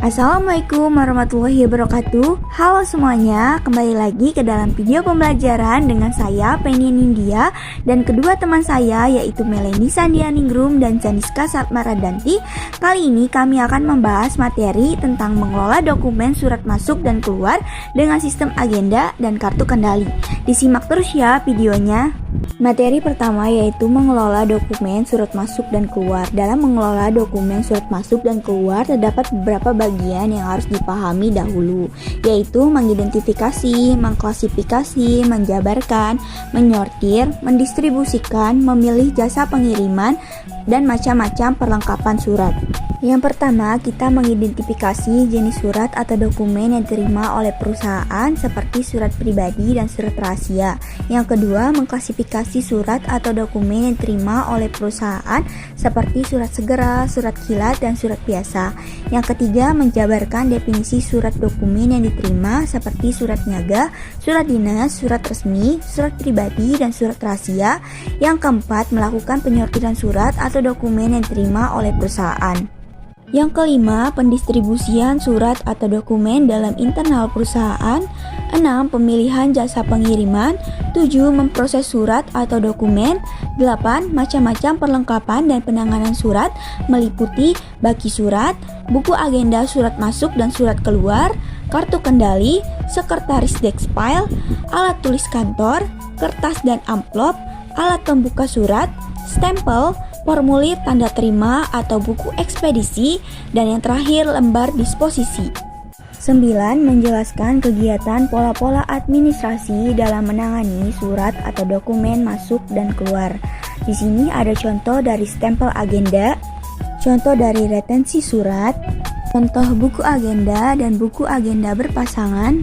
Assalamualaikum warahmatullahi wabarakatuh. Halo semuanya, kembali lagi ke dalam video pembelajaran dengan saya Penny Nindya dan kedua teman saya yaitu Meleni Sandianingrum dan Janiska Satmaradanti. Kali ini kami akan membahas materi tentang mengelola dokumen surat masuk dan keluar dengan sistem agenda dan kartu kendali. Disimak terus ya videonya. Materi pertama yaitu mengelola dokumen surat masuk dan keluar. Dalam mengelola dokumen surat masuk dan keluar terdapat beberapa bagian yang harus dipahami dahulu, yaitu mengidentifikasi, mengklasifikasi, menjabarkan, menyortir, mendistribusikan, memilih jasa pengiriman, dan macam-macam perlengkapan surat. Yang pertama, kita mengidentifikasi jenis surat atau dokumen yang diterima oleh perusahaan seperti surat pribadi dan surat rahasia. Yang kedua, mengklasifikasi surat atau dokumen yang diterima oleh perusahaan seperti surat segera, surat kilat, dan surat biasa. Yang ketiga, menjabarkan definisi surat dokumen yang diterima seperti surat niaga, surat dinas, surat resmi, surat pribadi, dan surat rahasia. Yang keempat, melakukan penyortiran surat atau dokumen yang diterima oleh perusahaan. Yang kelima, pendistribusian surat atau dokumen dalam internal perusahaan. 6. Pemilihan jasa pengiriman. 7. Memproses surat atau dokumen. 8. Macam-macam perlengkapan dan penanganan surat meliputi baki surat, buku agenda surat masuk dan surat keluar, kartu kendali, sekretaris desk file, alat tulis kantor, kertas dan amplop, alat pembuka surat, stempel, formulir tanda terima atau buku ekspedisi, dan yang terakhir lembar disposisi. 9. Menjelaskan kegiatan pola-pola administrasi dalam menangani surat atau dokumen masuk dan keluar. Di sini ada contoh dari stempel agenda, contoh dari retensi surat, contoh buku agenda dan buku agenda berpasangan.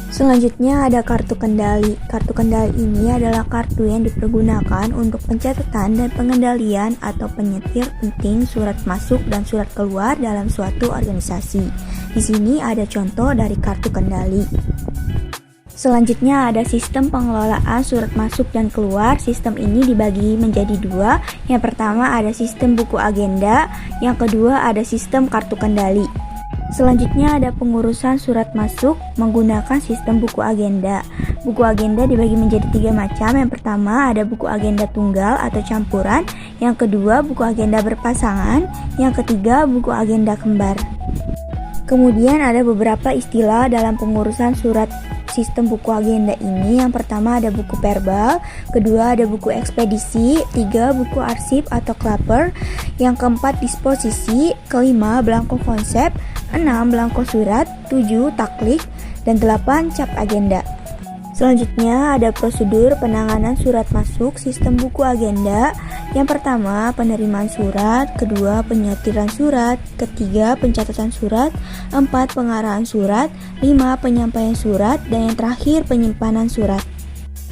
Selanjutnya ada kartu kendali. Kartu kendali ini adalah kartu yang dipergunakan untuk pencatatan dan pengendalian atau penyetir penting surat masuk dan surat keluar dalam suatu organisasi. Di sini ada contoh dari kartu kendali. Selanjutnya ada sistem pengelolaan surat masuk dan keluar. Sistem ini dibagi menjadi dua. Yang pertama ada sistem buku agenda, yang kedua ada sistem kartu kendali. Selanjutnya ada pengurusan surat masuk menggunakan sistem buku agenda. Buku agenda dibagi menjadi 3 macam. Yang pertama ada buku agenda tunggal atau campuran, yang kedua buku agenda berpasangan, yang ketiga buku agenda kembar. Kemudian ada beberapa istilah dalam pengurusan surat sistem buku agenda ini. Yang pertama ada buku verbal, kedua ada buku ekspedisi, 3 buku arsip atau klaper, yang keempat disposisi, kelima belangko konsep, 6 belangko surat, 7 taklik, dan 8 cap agenda. Selanjutnya ada prosedur penanganan surat masuk sistem buku agenda. Yang pertama penerimaan surat, kedua penyortiran surat, ketiga pencatatan surat, 4 pengarahan surat, 5 penyampaian surat, dan yang terakhir penyimpanan surat.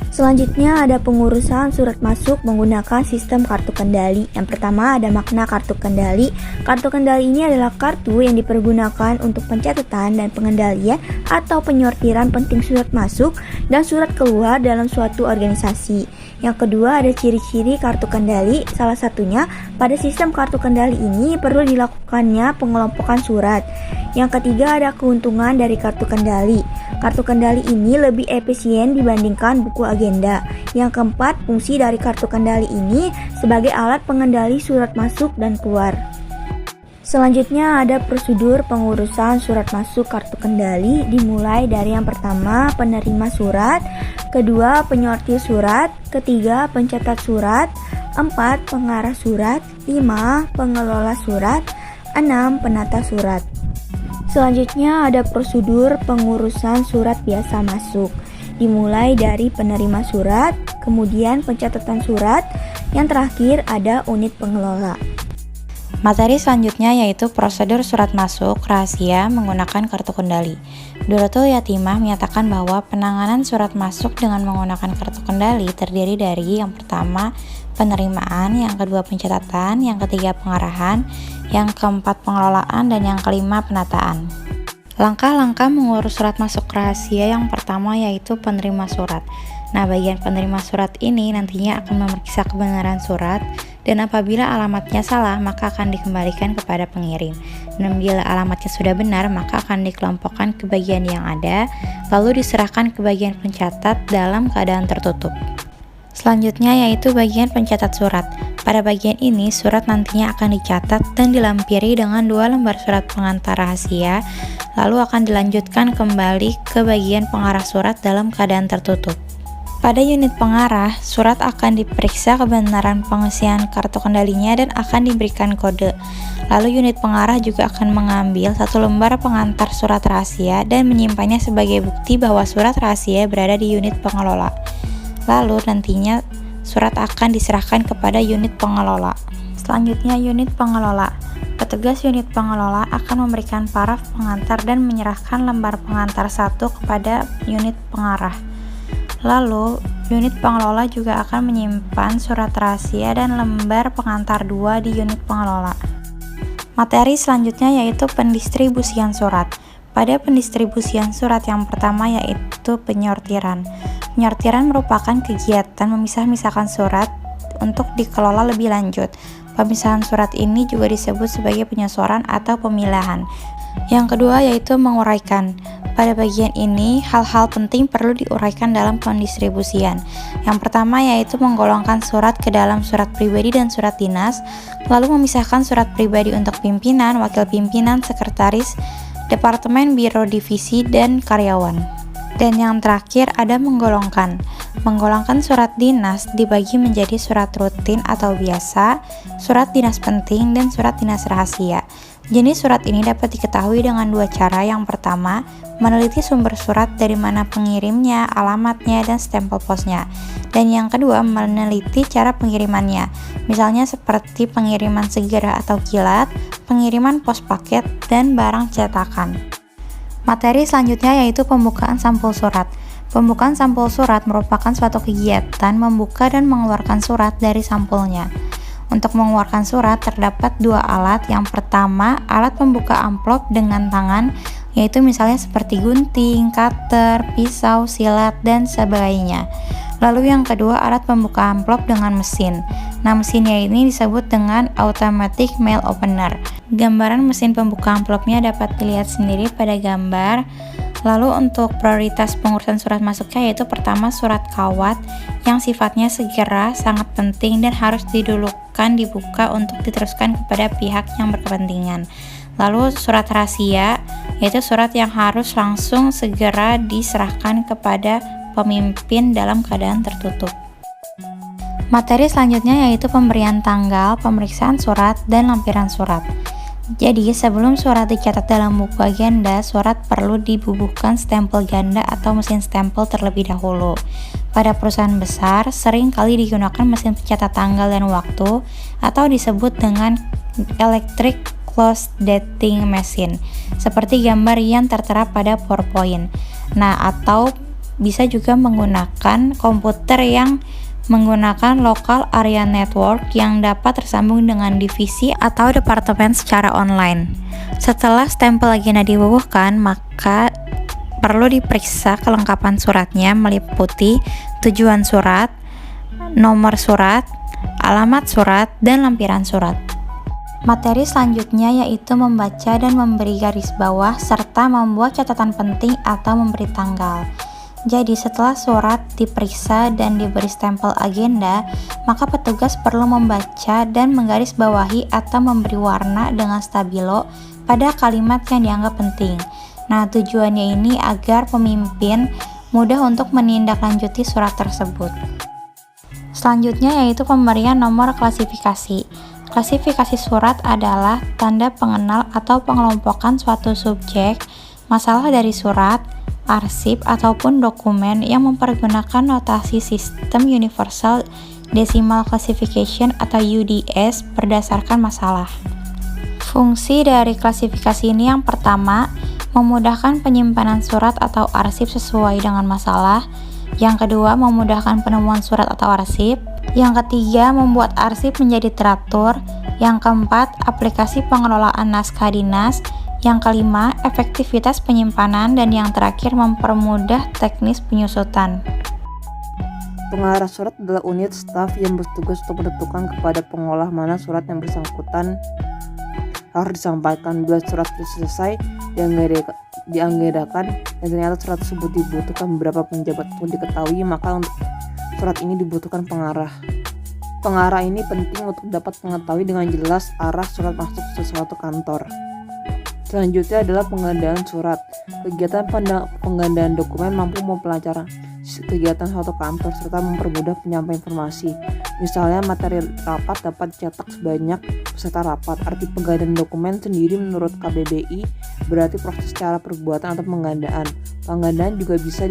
Selanjutnya ada pengurusan surat masuk menggunakan sistem kartu kendali. Yang pertama ada makna kartu kendali. Kartu kendali ini adalah kartu yang dipergunakan untuk pencatatan dan pengendalian atau penyortiran penting surat masuk dan surat keluar dalam suatu organisasi. Yang kedua ada ciri-ciri kartu kendali. Salah satunya pada sistem kartu kendali ini perlu dilakukannya pengelompokan surat. Yang ketiga ada keuntungan dari kartu kendali. Kartu kendali ini lebih efisien dibandingkan buku agenda. Yang keempat, fungsi dari kartu kendali ini sebagai alat pengendali surat masuk dan keluar. Selanjutnya ada prosedur pengurusan surat masuk kartu kendali, dimulai dari yang pertama penerima surat, kedua penyortir surat, ketiga pencatat surat, 4 pengarah surat, 5 pengelola surat, 6 penata surat. Selanjutnya ada prosedur pengurusan surat biasa masuk, dimulai dari penerima surat, kemudian pencatatan surat, yang terakhir ada unit pengelola. Materi selanjutnya yaitu prosedur surat masuk rahasia menggunakan kartu kendali. Dorotul Yatimah menyatakan bahwa penanganan surat masuk dengan menggunakan kartu kendali terdiri dari yang pertama penerimaan, yang kedua pencatatan, yang ketiga pengarahan, yang keempat pengelolaan, dan yang kelima penataan. Langkah-langkah mengurus surat masuk rahasia yang pertama yaitu penerima surat. Nah, bagian penerima surat ini nantinya akan memeriksa kebenaran surat dan apabila alamatnya salah maka akan dikembalikan kepada pengirim. Dan bila alamatnya sudah benar maka akan dikelompokkan ke bagian yang ada, lalu diserahkan ke bagian pencatat dalam keadaan tertutup. Selanjutnya yaitu bagian pencatat surat. Pada bagian ini surat nantinya akan dicatat dan dilampiri dengan 2 lembar surat pengantar rahasia, lalu akan dilanjutkan kembali ke bagian pengarah surat dalam keadaan tertutup. Pada unit pengarah, surat akan diperiksa kebenaran pengisian kartu kendalinya dan akan diberikan kode. Lalu unit pengarah juga akan mengambil 1 lembar pengantar surat rahasia dan menyimpannya sebagai bukti bahwa surat rahasia berada di unit pengelola. Lalu nantinya surat akan diserahkan kepada unit pengelola. Selanjutnya unit pengelola. Petugas unit pengelola akan memberikan paraf pengantar dan menyerahkan lembar pengantar 1 kepada unit pengarah. Lalu unit pengelola juga akan menyimpan surat rahasia dan lembar pengantar 2 di unit pengelola. Materi selanjutnya yaitu pendistribusian surat. Pada pendistribusian surat yang pertama yaitu penyortiran. Penyortiran merupakan kegiatan memisah-misahkan surat untuk dikelola lebih lanjut. Pemisahan surat ini juga disebut sebagai penyosoran atau pemilahan. Yang kedua yaitu menguraikan. Pada bagian ini, hal-hal penting perlu diuraikan dalam pendistribusian. Yang pertama yaitu menggolongkan surat ke dalam surat pribadi dan surat dinas, lalu memisahkan surat pribadi untuk pimpinan, wakil pimpinan, sekretaris, departemen, biro, divisi, dan karyawan. Dan yang terakhir ada menggolongkan. Menggolongkan surat dinas dibagi menjadi surat rutin atau biasa, surat dinas penting, dan surat dinas rahasia. Jenis surat ini dapat diketahui dengan 2 cara. Yang pertama, meneliti sumber surat dari mana pengirimnya, alamatnya, dan stempel posnya. Dan yang kedua, meneliti cara pengirimannya. Misalnya seperti pengiriman segera atau kilat, pengiriman pos paket, dan barang cetakan. Materi selanjutnya yaitu pembukaan sampul surat. Pembukaan sampul surat merupakan suatu kegiatan membuka dan mengeluarkan surat dari sampulnya. Untuk mengeluarkan surat terdapat 2 alat. Yang pertama, alat pembuka amplop dengan tangan, yaitu misalnya seperti gunting, cutter, pisau, silet, dan sebagainya. Lalu yang kedua, alat pembuka amplop dengan mesin. Nah, mesinnya ini disebut dengan automatic mail opener. Gambaran mesin pembuka amplopnya dapat dilihat sendiri pada gambar. Lalu untuk prioritas pengurusan surat masuknya yaitu pertama surat kawat yang sifatnya segera, sangat penting dan harus didulukan dibuka untuk diteruskan kepada pihak yang berkepentingan. Lalu surat rahasia yaitu surat yang harus langsung segera diserahkan kepada pemimpin dalam keadaan tertutup. Materi selanjutnya yaitu pemberian tanggal, pemeriksaan surat, dan lampiran surat. Jadi sebelum surat dicatat dalam buku agenda, surat perlu dibubuhkan stempel ganda atau mesin stempel terlebih dahulu. Pada perusahaan besar, sering kali digunakan mesin pencatat tanggal dan waktu atau disebut dengan electric close dating machine, seperti gambar yang tertera pada PowerPoint. Nah, atau bisa juga menggunakan komputer yang menggunakan local area network yang dapat tersambung dengan divisi atau departemen secara online. Setelah stempel agenda dibubuhkan, maka perlu diperiksa kelengkapan suratnya meliputi tujuan surat, nomor surat, alamat surat, dan lampiran surat. Materi selanjutnya yaitu membaca dan memberi garis bawah serta membuat catatan penting atau memberi tanggal. Jadi setelah surat diperiksa dan diberi stempel agenda, maka petugas perlu membaca dan menggarisbawahi atau memberi warna dengan stabilo pada kalimat yang dianggap penting. Nah, tujuannya ini agar pemimpin mudah untuk menindaklanjuti surat tersebut. Selanjutnya yaitu pemberian nomor klasifikasi. Klasifikasi surat adalah tanda pengenal atau pengelompokan suatu subjek, masalah dari surat, arsip, ataupun dokumen yang mempergunakan notasi sistem Universal Decimal Classification atau UDS berdasarkan masalah. Fungsi dari klasifikasi ini yang pertama, memudahkan penyimpanan surat atau arsip sesuai dengan masalah. Yang kedua, memudahkan penemuan surat atau arsip. Yang ketiga, membuat arsip menjadi teratur. Yang keempat, aplikasi pengelolaan naskah dinas. Yang kelima, efektivitas penyimpanan, dan yang terakhir mempermudah teknis penyusutan. Pengarah surat adalah unit staf yang bertugas untuk menentukan kepada pengolah mana surat yang bersangkutan harus disampaikan. Bila surat sudah selesai dianggedakan dan ternyata surat tersebut dibutuhkan beberapa penjabat untuk diketahui, maka untuk surat ini dibutuhkan pengarah. Pengarah ini penting untuk dapat mengetahui dengan jelas arah surat masuk sesuatu kantor. Selanjutnya adalah penggandaan surat. Kegiatan penggandaan dokumen mampu memperlancar kegiatan suatu kantor serta mempermudah penyampaian informasi. Misalnya materi rapat dapat dicetak sebanyak peserta rapat. Arti penggandaan dokumen sendiri menurut KBBI berarti proses cara perbuatan atau penggandaan. Penggandaan juga bisa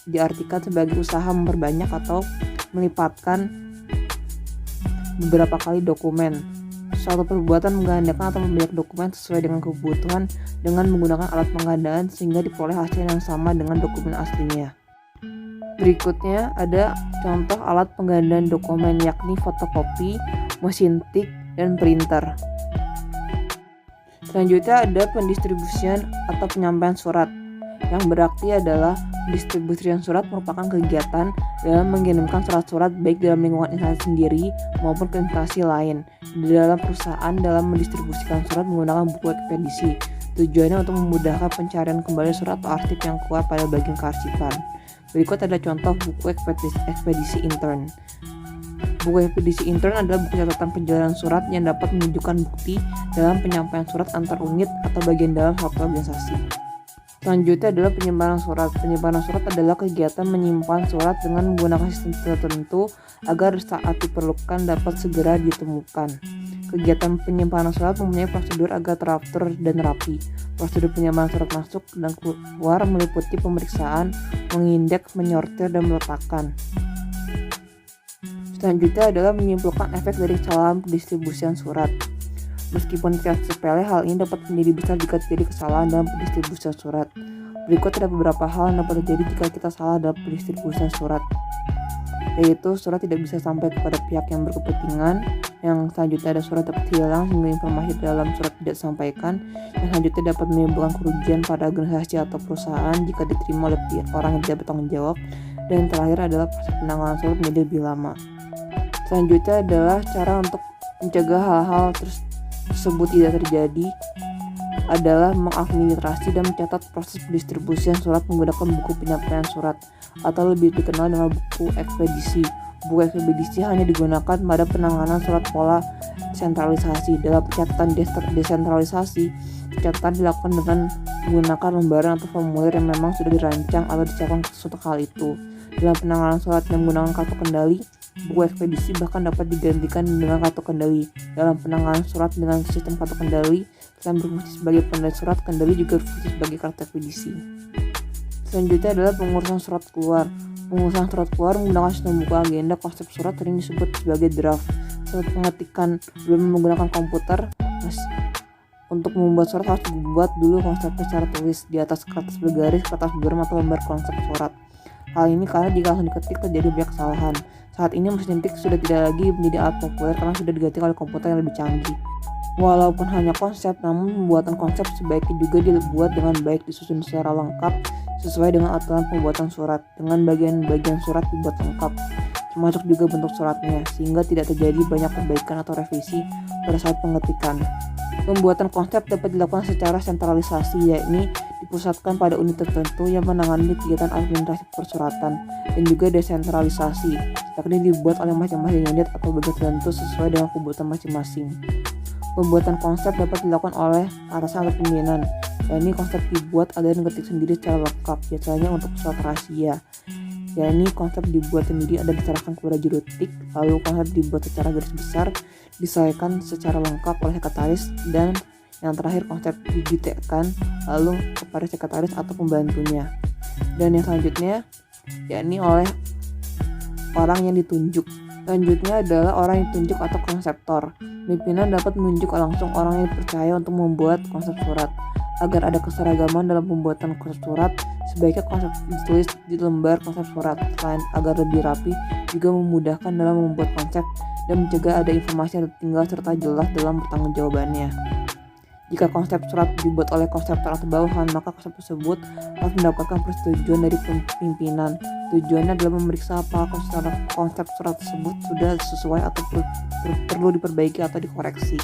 diartikan sebagai usaha memperbanyak atau melipatkan beberapa kali dokumen. Suatu perbuatan menggandakan atau memperbanyak dokumen sesuai dengan kebutuhan dengan menggunakan alat penggandaan sehingga diperoleh hasil yang sama dengan dokumen aslinya. Berikutnya ada contoh alat penggandaan dokumen, yakni fotokopi, mesin tik, dan printer. Selanjutnya ada pendistribusian atau penyampaian surat, yang berarti adalah pendistribusian surat merupakan kegiatan dalam mengirimkan surat-surat baik dalam lingkungan instansi sendiri maupun ke instansi lain di dalam perusahaan dalam mendistribusikan surat menggunakan buku ekspedisi. Tujuannya untuk memudahkan pencarian kembali surat atau arsip yang keluar pada bagian kearsipan. Berikut ada contoh buku ekspedisi intern. Buku ekspedisi intern adalah buku catatan perjalanan surat yang dapat menunjukkan bukti dalam penyampaian surat antar unit atau bagian dalam suatu organisasi. Selanjutnya adalah penyimpanan surat. Penyimpanan surat adalah kegiatan menyimpan surat dengan menggunakan sistem tertentu agar saat diperlukan dapat segera ditemukan. Kegiatan penyimpanan surat mempunyai prosedur agar teratur dan rapi. Prosedur penyimpanan surat masuk dan keluar meliputi pemeriksaan, mengindeks, menyortir, dan meletakkan. Selanjutnya adalah menyimpulkan efek dari kesalahan pendistribusian surat. Meskipun tidak sepele, hal ini dapat menjadi besar jika terjadi kesalahan dalam pendistribusian surat. Berikut ada beberapa hal yang dapat terjadi jika kita salah dalam pendistribusian surat, yaitu surat tidak bisa sampai kepada pihak yang berkepentingan. Yang selanjutnya ada surat dapat hilang sehingga informasi dalam surat tidak disampaikan. Yang selanjutnya dapat menimbulkan kerugian pada organisasi atau perusahaan jika diterima oleh pihak orang yang tidak bertanggung jawab. Dan yang terakhir adalah proses penanganan surat menjadi lebih lama. Selanjutnya adalah cara untuk mencegah hal-hal tersebut tidak terjadi adalah mengadministrasi dan mencatat proses pendistribusian surat menggunakan buku penyampaian surat atau lebih dikenal dengan buku ekspedisi. Buku ekspedisi hanya digunakan pada penanganan surat pola sentralisasi. Dalam pencatatan desentralisasi, pencatatan dilakukan dengan menggunakan lembaran atau formulir yang memang sudah dirancang atau disiapkan untuk hal itu. Dalam penanganan surat yang menggunakan kartu kendali, buku ekspedisi bahkan dapat digantikan dengan kartu kendali. Dalam penanganan surat dengan sistem kartu kendali, selain berfungsi sebagai pendali surat, kendali juga berfungsi sebagai kartu ekspedisi. Selanjutnya adalah pengurusan surat keluar. Pengurusan surat keluar menggunakan sistem buku agenda. Konsep surat sering disebut sebagai draft. Saat pengetikan belum menggunakan komputer, untuk membuat surat harus dibuat dulu konsepnya secara tulis di atas kertas bergaris, kertas berem atau lembar konsep surat. Hal ini karena jika langsung diketik terjadi banyak kesalahan. Saat ini mesin tik sudah tidak lagi menjadi alat populer karena sudah diganti oleh komputer yang lebih canggih. Walaupun hanya konsep, namun pembuatan konsep sebaiknya juga dibuat dengan baik, disusun secara lengkap sesuai dengan aturan pembuatan surat, dengan bagian-bagian surat dibuat lengkap, termasuk juga bentuk suratnya, sehingga tidak terjadi banyak perbaikan atau revisi pada saat pengetikan. Pembuatan konsep dapat dilakukan secara sentralisasi, yakni dipusatkan pada unit tertentu yang menangani kegiatan administrasi persuratan, dan juga desentralisasi, yakni dibuat oleh masing-masing unit atau bagian tertentu sesuai dengan kebutuhan masing-masing. Pembuatan konsep dapat dilakukan oleh atasan atau pimpinan, yakni konsep dibuat dan diketik sendiri secara lengkap, biasanya untuk surat rahasia. Yakni konsep dibuat sendiri dan diserahkan kepada juru tik, lalu konsep dibuat secara garis besar, disesuaikan secara lengkap oleh sekretaris, dan yang terakhir konsep didetailkan lalu kepada sekretaris atau pembantunya. Dan yang selanjutnya yakni oleh orang yang ditunjuk. Selanjutnya adalah orang yang ditunjuk atau konseptor. Pimpinan dapat menunjuk langsung orang yang dipercaya untuk membuat konsep surat. Agar ada keseragaman dalam pembuatan konsep surat, sebaiknya konsep ditulis di lembar konsep surat. Selain agar lebih rapi, juga memudahkan dalam membuat konsep dan mencegah ada informasi yang tertinggal serta jelas dalam pertanggungjawabannya. Jika konsep surat dibuat oleh konseptor atau bawahan, maka konsep tersebut harus mendapatkan persetujuan dari pimpinan. Tujuannya adalah memeriksa apakah konsep surat tersebut sudah sesuai atau perlu diperbaiki atau dikoreksi.